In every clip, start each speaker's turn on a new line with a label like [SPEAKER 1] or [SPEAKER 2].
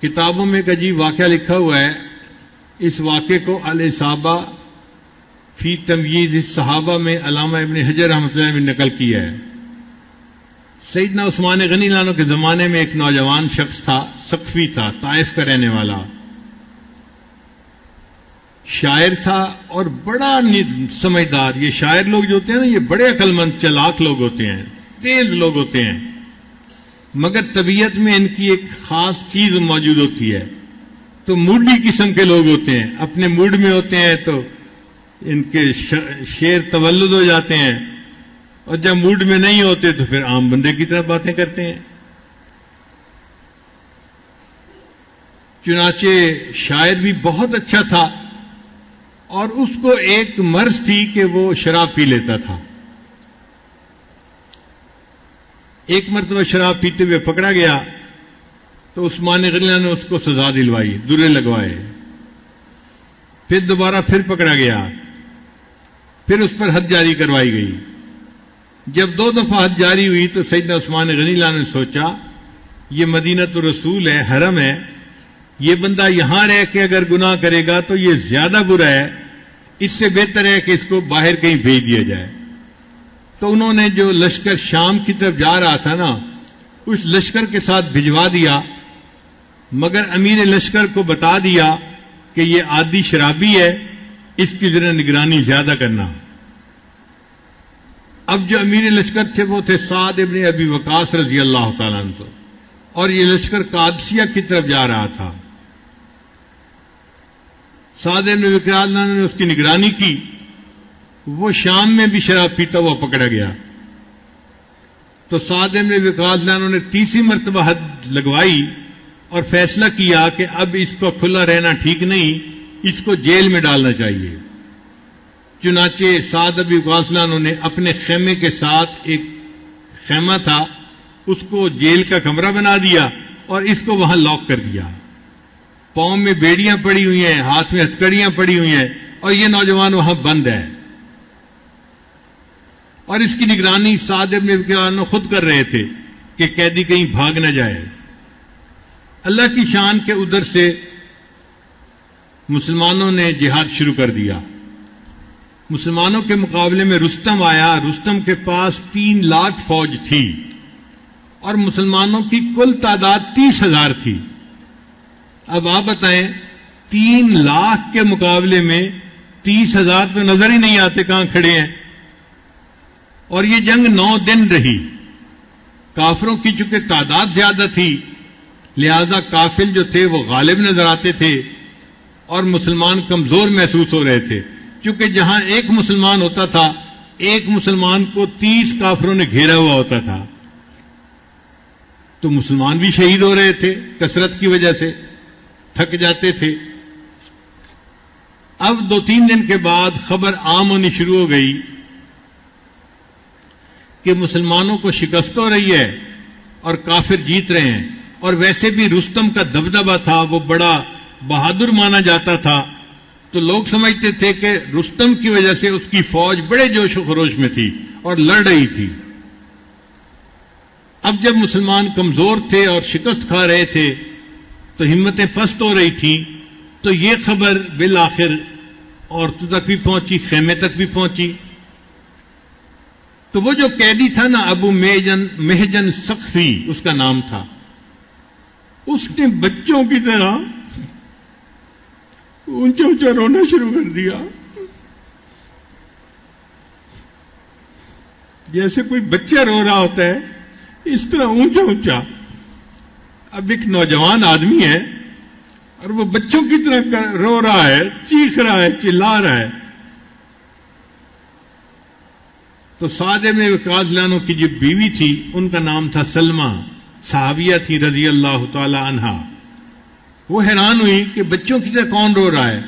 [SPEAKER 1] کتابوں میں ایک عجیب واقعہ لکھا ہوا ہے. اس واقعے کو الاصابہ فی تمییز الصحابہ میں علامہ ابن حجر رحمۃ اللہ نے نقل کیا ہے. سیدنا عثمان غنی اللہ عنہ کے زمانے میں ایک نوجوان شخص تھا، ثقفی تھا، طائف کا رہنے والا، شاعر تھا اور بڑا سمجھدار. یہ شاعر لوگ جو ہوتے ہیں نا، یہ بڑے عقل مند چلاک لوگ ہوتے ہیں، تیز لوگ ہوتے ہیں، مگر طبیعت میں ان کی ایک خاص چیز موجود ہوتی ہے. تو موڈی قسم کے لوگ ہوتے ہیں، اپنے موڈ میں ہوتے ہیں تو ان کے شعر تولد ہو جاتے ہیں، اور جب موڈ میں نہیں ہوتے تو پھر عام بندے کی طرح باتیں کرتے ہیں. چنانچہ شاعر بھی بہت اچھا تھا، اور اس کو ایک مرض تھی کہ وہ شراب پی لیتا تھا. ایک مرتبہ شراب پیتے ہوئے پکڑا گیا تو عثمان غنی نے اس کو سزا دلوائی، درے لگوائے. پھر دوبارہ پھر پکڑا گیا، پھر اس پر حد جاری کروائی گئی. جب 2 دفعہ حد جاری ہوئی تو سیدنا عثمان غنی اللہ نے سوچا یہ مدینۃ الرسول ہے، حرم ہے، یہ بندہ یہاں رہ کے اگر گناہ کرے گا تو یہ زیادہ برا ہے، اس سے بہتر ہے کہ اس کو باہر کہیں بھیج دیا جائے. تو انہوں نے جو لشکر شام کی طرف جا رہا تھا نا، اس لشکر کے ساتھ بھجوا دیا، مگر امیر لشکر کو بتا دیا کہ یہ عادی شرابی ہے، اس کی ذرا نگرانی زیادہ کرنا. اب جو امیر لشکر تھے وہ تھے سعد ابن ابی وقاص رضی اللہ تعالیٰ عنہ، اور یہ لشکر قادسیہ کی طرف جا رہا تھا. سعد ابن ابی وقاص نے اس کی نگرانی کی. وہ شام میں بھی شراب پیتا ہوا پکڑا گیا تو سعد ابن ابی وقاص نے تیسری مرتبہ حد لگوائی اور فیصلہ کیا کہ اب اس کو کھلا رہنا ٹھیک نہیں، اس کو جیل میں ڈالنا چاہیے. چنانچہ سعد ابی وقاص نے اپنے خیمے کے ساتھ ایک خیمہ تھا، اس کو جیل کا کمرہ بنا دیا اور اس کو وہاں لاک کر دیا. پاؤں میں بیڑیاں پڑی ہوئی ہیں، ہاتھ میں ہتھکڑیاں پڑی ہوئی ہیں، اور یہ نوجوان وہاں بند ہے. اور اس کی نگرانی سعد ابن ابی وقاص خود کر رہے تھے کہ قیدی کہیں بھاگ نہ جائے. اللہ کی شان کے ادھر سے مسلمانوں نے جہاد شروع کر دیا. مسلمانوں کے مقابلے میں رستم آیا. رستم کے پاس 3 لاکھ فوج تھی اور مسلمانوں کی کل تعداد 30,000 تھی. اب آپ بتائیں 3 لاکھ کے مقابلے میں 30,000 تو نظر ہی نہیں آتے کہاں کھڑے ہیں. اور یہ جنگ 9 دن رہی. کافروں کی چونکہ تعداد زیادہ تھی لہذا کافر جو تھے وہ غالب نظر آتے تھے اور مسلمان کمزور محسوس ہو رہے تھے. چونکہ جہاں ایک مسلمان ہوتا تھا، ایک مسلمان کو 30 کافروں نے گھیرا ہوا ہوتا تھا. تو مسلمان بھی شہید ہو رہے تھے، کثرت کی وجہ سے تھک جاتے تھے. اب 2-3 دن کے بعد خبر عام ہونی شروع ہو گئی کہ مسلمانوں کو شکست ہو رہی ہے اور کافر جیت رہے ہیں. اور ویسے بھی رستم کا دبدبہ تھا، وہ بڑا بہادر مانا جاتا تھا، تو لوگ سمجھتے تھے کہ رستم کی وجہ سے اس کی فوج بڑے جوش و خروش میں تھی اور لڑ رہی تھی. اب جب مسلمان کمزور تھے اور شکست کھا رہے تھے تو ہمتیں پست ہو رہی تھیں. تو یہ خبر بالآخر عورتوں تک بھی پہنچی، خیمے تک بھی پہنچی. تو وہ جو قیدی تھا نا، ابو محجن ثقفی اس کا نام تھا، اس نے بچوں کی طرح اونچا اونچا رونا شروع کر دیا، جیسے کوئی بچہ رو رہا ہوتا ہے اس طرح اونچا اونچا. اب ایک نوجوان آدمی ہے اور وہ بچوں کی طرح رو رہا ہے، چیخ رہا ہے، چلا رہا ہے. تو سعد بن وقاص عنہ کی جو بیوی تھی ان کا نام تھا سلمہ، صحابیہ تھی رضی اللہ تعالی عنہا. وہ حیران ہوئی کہ بچوں کی طرح کون رو رہا ہے.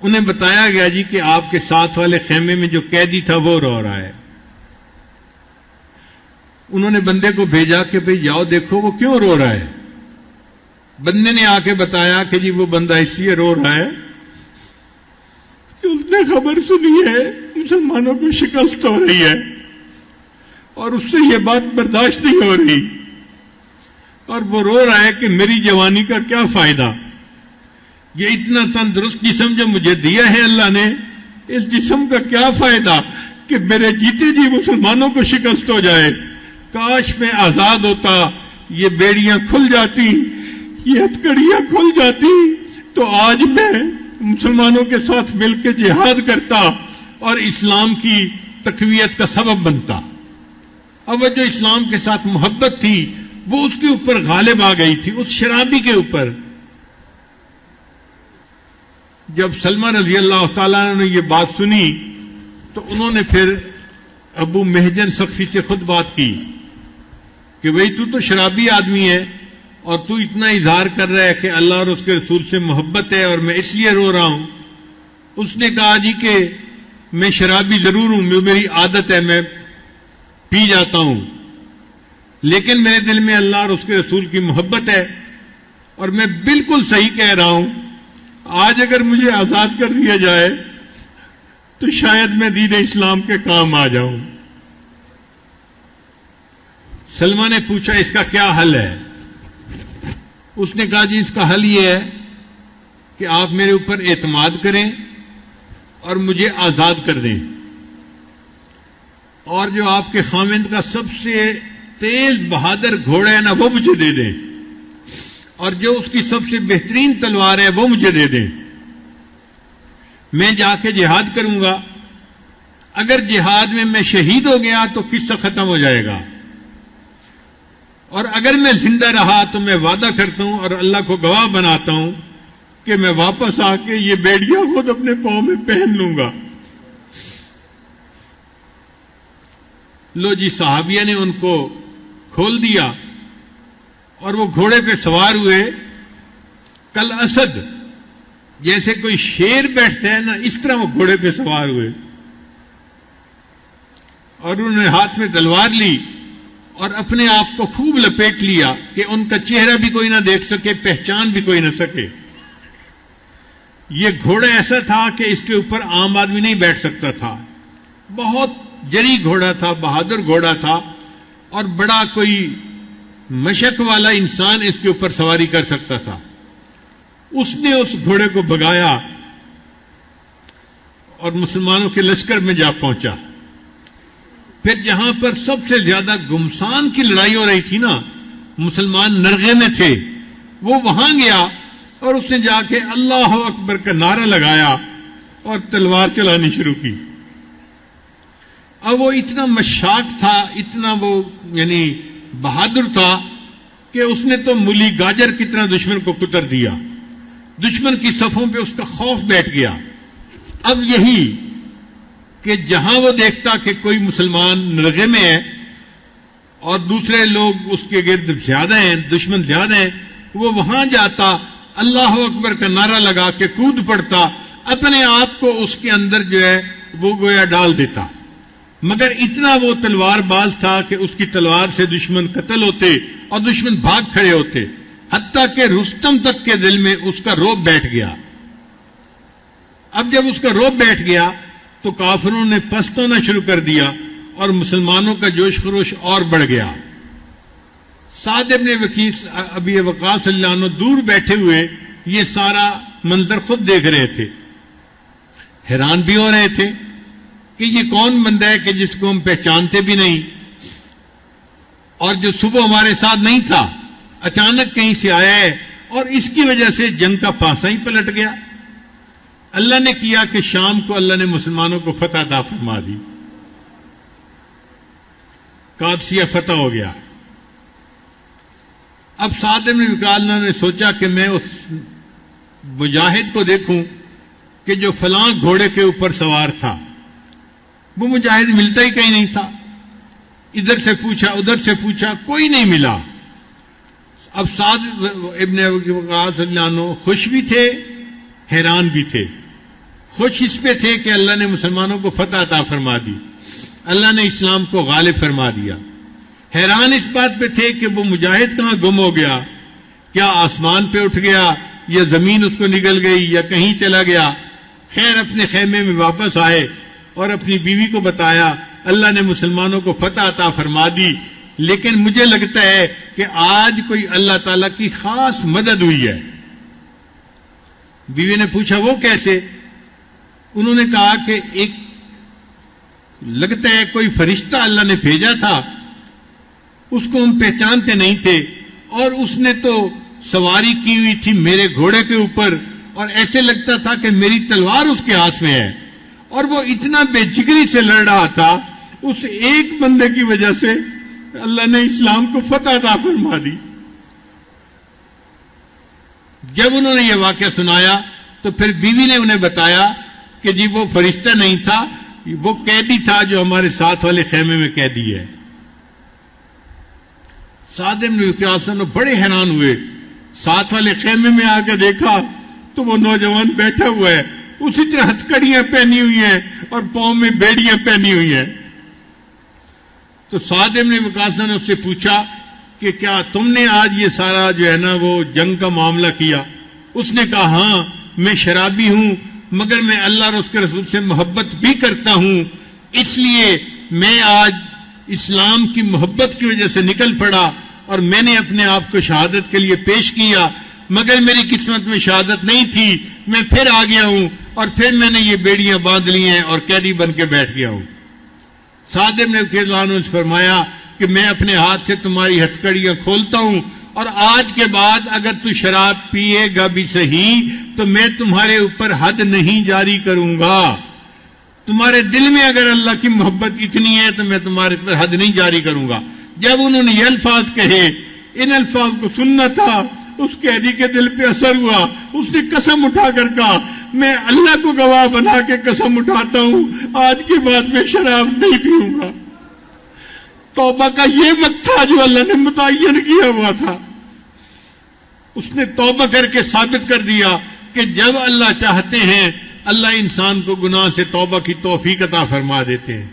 [SPEAKER 1] انہیں بتایا گیا جی کہ آپ کے ساتھ والے خیمے میں جو قیدی تھا وہ رو رہا ہے. انہوں نے بندے کو بھیجا کہ بھئی جاؤ دیکھو وہ کیوں رو رہا ہے. بندے نے آ کے بتایا کہ جی وہ بندہ اس لیے رو رہا ہے کہ اس نے خبر سنی ہے مسلمانوں کو شکست ہو رہی ہے اور اس سے یہ بات برداشت نہیں ہو رہی. اور وہ رو رہا ہے کہ میری جوانی کا کیا فائدہ، یہ اتنا تندرست جسم جو مجھے دیا ہے اللہ نے، اس جسم کا کیا فائدہ کہ میرے جیتے جی مسلمانوں کو شکست ہو جائے، کاش میں آزاد ہوتا، یہ بیڑیاں کھل جاتی، یہ ہتھکڑیاں کھل جاتی، تو آج میں مسلمانوں کے ساتھ مل کے جہاد کرتا اور اسلام کی تقویت کا سبب بنتا۔ اب وہ جو اسلام کے ساتھ محبت تھی وہ اس کے اوپر غالب آ گئی تھی، اس شرابی کے اوپر۔ جب سلمہ رضی اللہ تعالیٰ عنہ نے یہ بات سنی تو انہوں نے پھر ابو محجن سقفی سے خود بات کی کہ بھئی تو شرابی آدمی ہے اور تو اتنا اظہار کر رہا ہے کہ اللہ اور اس کے رسول سے محبت ہے اور میں اس لیے رو رہا ہوں۔ اس نے کہا جی کہ میں شرابی ضرور ہوں، میری عادت ہے، میں پی جاتا ہوں، لیکن میرے دل میں اللہ اور اس کے رسول کی محبت ہے اور میں بالکل صحیح کہہ رہا ہوں، آج اگر مجھے آزاد کر دیا جائے تو شاید میں دین اسلام کے کام آ جاؤں۔ سلمہ نے پوچھا اس کا کیا حل ہے؟ اس نے کہا جی اس کا حل یہ ہے کہ آپ میرے اوپر اعتماد کریں اور مجھے آزاد کر دیں، اور جو آپ کے خاوند کا سب سے تیز بہادر گھوڑا ہے نا وہ مجھے دے دیں، اور جو اس کی سب سے بہترین تلوار ہے وہ مجھے دے دیں، میں جا کے جہاد کروں گا۔ اگر جہاد میں شہید ہو گیا تو قصہ ختم ہو جائے گا، اور اگر میں زندہ رہا تو میں وعدہ کرتا ہوں اور اللہ کو گواہ بناتا ہوں کہ میں واپس آ کے یہ بیڑیاں خود اپنے پاؤں میں پہن لوں گا۔ لو جی صحابیہ نے ان کو کھول دیا اور وہ گھوڑے پہ سوار ہوئے، کل اسد جیسے کوئی شیر بیٹھتا ہے نا اس طرح وہ گھوڑے پہ سوار ہوئے، اور انہوں نے ہاتھ میں تلوار لی اور اپنے آپ کو خوب لپیٹ لیا کہ ان کا چہرہ بھی کوئی نہ دیکھ سکے، پہچان بھی کوئی نہ سکے۔ یہ گھوڑا ایسا تھا کہ اس کے اوپر عام آدمی نہیں بیٹھ سکتا تھا، بہت جری گھوڑا تھا، بہادر گھوڑا تھا، اور بڑا کوئی مشق والا انسان اس کے اوپر سواری کر سکتا تھا۔ اس نے اس گھوڑے کو بھگایا اور مسلمانوں کے لشکر میں جا پہنچا۔ پھر جہاں پر سب سے زیادہ گمسان کی لڑائی ہو رہی تھی نا، مسلمان نرغے میں تھے، وہ وہاں گیا اور اس نے جا کے اللہ اکبر کا نعرہ لگایا اور تلوار چلانی شروع کی۔ اب وہ اتنا مشاق تھا، اتنا وہ یعنی بہادر تھا کہ اس نے تو مولی گاجر کی طرح دشمن کو کتر دیا، دشمن کی صفوں پہ اس کا خوف بیٹھ گیا۔ اب یہی کہ جہاں وہ دیکھتا کہ کوئی مسلمان نرغے میں ہے اور دوسرے لوگ اس کے گرد زیادہ ہیں، دشمن زیادہ ہیں، وہ وہاں جاتا، اللہ اکبر کا نعرہ لگا کے کود پڑتا، اپنے آپ کو اس کے اندر جو ہے وہ گویا ڈال دیتا۔ مگر اتنا وہ تلوار باز تھا کہ اس کی تلوار سے دشمن قتل ہوتے اور دشمن بھاگ کھڑے ہوتے، حتیٰ کہ رستم تک کے دل میں اس کا رعب بیٹھ گیا۔ اب جب اس کا رعب بیٹھ گیا تو کافروں نے پست ہونا شروع کر دیا اور مسلمانوں کا جوش خروش اور بڑھ گیا۔ سعد ابن ابی وقاص اللہ عنہ دور بیٹھے ہوئے یہ سارا منظر خود دیکھ رہے تھے، حیران بھی ہو رہے تھے کہ یہ کون بندہ ہے کہ جس کو ہم پہچانتے بھی نہیں، اور جو صبح ہمارے ساتھ نہیں تھا اچانک کہیں سے آیا ہے، اور اس کی وجہ سے جنگ کا پاسا ہی پلٹ گیا۔ اللہ نے کیا کہ شام کو اللہ نے مسلمانوں کو فتح عطا فرما دی، قادسیہ فتح ہو گیا۔ اب سعد بن وقاص نے سوچا کہ میں اس مجاہد کو دیکھوں کہ جو فلاں گھوڑے کے اوپر سوار تھا، وہ مجاہد ملتا ہی کہیں نہیں تھا، ادھر سے پوچھا ادھر سے پوچھا، کوئی نہیں ملا۔ اب سعد ابن وقاص اللہ عنہ خوش بھی تھے حیران بھی تھے۔ خوش اس پہ تھے کہ اللہ نے مسلمانوں کو فتح عطا فرما دی، اللہ نے اسلام کو غالب فرما دیا۔ حیران اس بات پہ تھے کہ وہ مجاہد کہاں گم ہو گیا، کیا آسمان پہ اٹھ گیا یا زمین اس کو نگل گئی یا کہیں چلا گیا۔ خیر اپنے خیمے میں واپس آئے اور اپنی بیوی کو بتایا اللہ نے مسلمانوں کو فتح عطا فرما دی، لیکن مجھے لگتا ہے کہ آج کوئی اللہ تعالیٰ کی خاص مدد ہوئی ہے۔ بیوی نے پوچھا وہ کیسے؟ انہوں نے کہا کہ ایک لگتا ہے کوئی فرشتہ اللہ نے بھیجا تھا، اس کو ہم پہچانتے نہیں تھے، اور اس نے تو سواری کی ہوئی تھی میرے گھوڑے کے اوپر، اور ایسے لگتا تھا کہ میری تلوار اس کے ہاتھ میں ہے، اور وہ اتنا بے جگری سے لڑ رہا تھا، اس ایک بندے کی وجہ سے اللہ نے اسلام کو فتح عطا فرما دی۔ جب انہوں نے یہ واقعہ سنایا تو پھر بیوی نے انہیں بتایا کہ جی وہ فرشتہ نہیں تھا، وہ قیدی تھا جو ہمارے ساتھ والے خیمے میں قیدی ہے۔ سعد بن وقاص بڑے حیران ہوئے، ساتھ والے خیمے میں آ کے دیکھا تو وہ نوجوان بیٹھا ہوا ہے، اسی طرح ہتھکڑیاں پہنی ہوئی ہیں اور پاؤں میں بیڑیاں پہنی ہوئی ہیں۔ تو سعد بن وقاص نے اس سے پوچھا کہ کیا تم نے آج یہ سارا جو ہے نا وہ جنگ کا معاملہ کیا؟ اس نے کہا ہاں، میں شرابی ہوں مگر میں اللہ اور اس کے رسول سے محبت بھی کرتا ہوں، اس لیے میں آج اسلام کی محبت کی وجہ سے نکل پڑا اور میں نے اپنے آپ کو شہادت کے لیے پیش کیا، مگر میری قسمت میں شہادت نہیں تھی، میں پھر آ گیا ہوں اور پھر میں نے یہ بیڑیاں باندھ لی ہیں اور قیدی بن کے بیٹھ گیا ہوں۔ سعد بن وقاص نے فرمایا کہ میں اپنے ہاتھ سے تمہاری ہتھکڑیاں کھولتا ہوں، اور آج کے بعد اگر تو شراب پیے گا بھی صحیح تو میں تمہارے اوپر حد نہیں جاری کروں گا، تمہارے دل میں اگر اللہ کی محبت اتنی ہے تو میں تمہارے اوپر حد نہیں جاری کروں گا۔ جب انہوں نے یہ الفاظ کہے، ان الفاظ کو سننا تھا، اس قیدی کے دل پہ اثر ہوا، اس نے قسم اٹھا کر کہا میں اللہ کو گواہ بنا کے قسم اٹھاتا ہوں آج کے بعد میں شراب نہیں پیوں گا۔ توبہ کا یہ وقت تھا جو اللہ نے متعین کیا ہوا تھا، اس نے توبہ کر کے ثابت کر دیا کہ جب اللہ چاہتے ہیں اللہ انسان کو گناہ سے توبہ کی توفیق عطا فرما دیتے ہیں۔